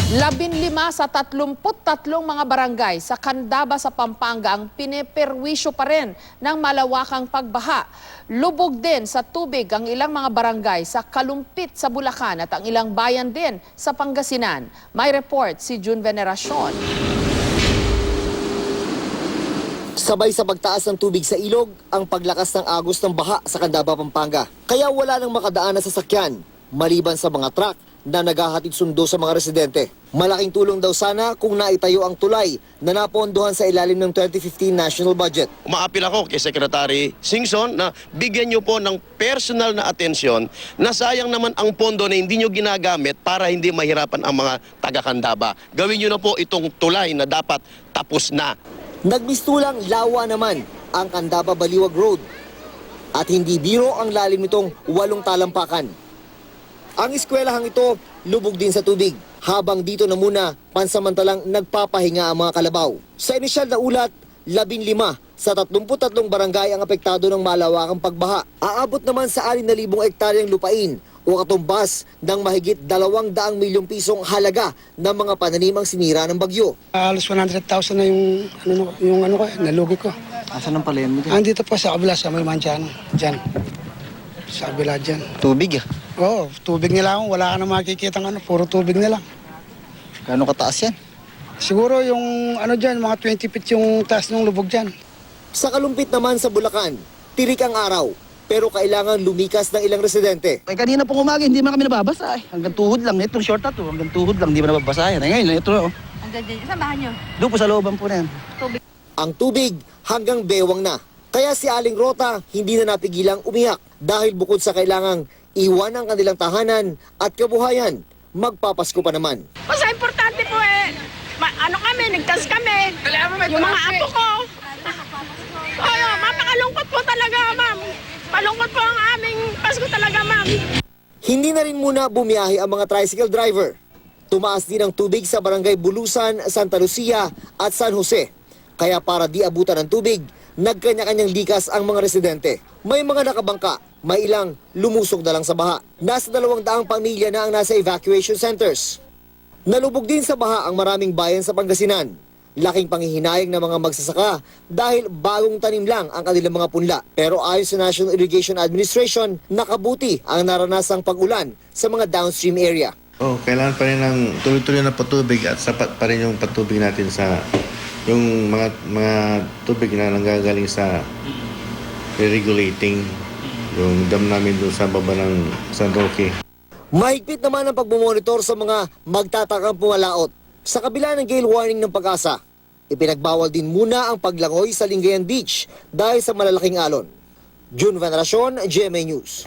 15 sa 33 mga barangay sa Candaba sa Pampanga ang pineperwisyo pa rin ng malawakang pagbaha. Lubog din sa tubig ang ilang mga barangay sa Kalumpit sa Bulacan at ang ilang bayan din sa Pangasinan. May report si June Veneracion. Sabay sa pagtaas ng tubig sa ilog, ang paglakas ng agos ng baha sa Candaba, Pampanga. Kaya wala nang makadaan na sasakyan, maliban sa mga truck na naghahatid sundo sa mga residente. Malaking tulong daw sana kung naitayo ang tulay na napondohan sa ilalim ng 2015 national budget. Umaapil ako kay Secretary Singson na bigyan niyo po ng personal na atensyon na sayang naman ang pondo na hindi niyo ginagamit para hindi mahirapan ang mga taga-Candaba. Gawin niyo na po itong tulay na dapat tapos na. Nagmistulang lawa naman ang Candaba Baliwag Road at hindi biro ang lalim nitong 8 talampakan. Ang eskwelahang ito lubog din sa tubig, habang dito na muna pansamantalang nagpapahinga ang mga kalabaw. Sa inisyal na ulat, 15 sa 33 barangay ang apektado ng malawakang pagbaha. Aabot naman sa 6,000 ektaryang lupain o katumbas ng mahigit 200 milyong pisong halaga ng mga pananimang sinira ng bagyo. Halos 100,000 na yung nalugi ko. Asan ang palayan mo dyan? Andito po sa kabila sa may mansyano. Diyan. Sa kabila dyan. Tubig ah. Oo, tubig nila lang. Wala ka na makikita puro tubig nila. Gano'ng kataas yan? Siguro yung dyan, mga 20 feet yung taas ng lubog dyan. Sa Kalumpit naman sa Bulacan, tirik ang araw, pero kailangan lumikas ng ilang residente. Ay, kanina pong umaga, hindi man kami nababasa eh. Hanggang tuhod lang. Itong short na to, hanggang tuhod lang, hindi man nababasa yan. Ay, ngayon, ito oh. Hanggang dyan. Saan bahan nyo? Doon po sa looban po na yan. Ang tubig hanggang bewang na. Kaya si Aling Rota hindi na napigilang umiyak dahil bukod sa kailangang iwan ang kanilang tahanan at kabuhayan, magpapasko pa naman. Basta importante po nagtas kami. Yung mga apo ko. Oo, mapakalungkot po talaga, ma'am. Palungkot po ang aming Pasko talaga, ma'am. Hindi na rin muna bumiyahe ang mga tricycle driver. Tumaas din ang tubig sa barangay Bulusan, Santa Lucia at San Jose. Kaya para di abutan ng tubig, nagkanya-kanyang likas ang mga residente. May mga nakabangka, may ilang lumusog na lang sa baha. Nasa 200 pamilya na ang nasa evacuation centers. Nalubog din sa baha ang maraming bayan sa Pangasinan. Laking panghihinayang ng mga magsasaka dahil bagong tanim lang ang kanilang mga punla. Pero ayon sa National Irrigation Administration, nakabuti ang naranasang pag-ulan sa mga downstream area. Kailangan pa rin ng tuloy-tuloy na patubig at sapat pa rin yung patubig natin sa yung mga tubig na nanggagaling sa regulating yung dam namin doon sa baba ng San Roque. Mahigpit naman ang pagmumonitor sa mga magtatakang pumalaot. Sa kabila ng gale warning ng Pag-asa, ipinagbawal din muna ang paglangoy sa Lingayen Beach dahil sa malalaking alon. June Veneracion, GMA News.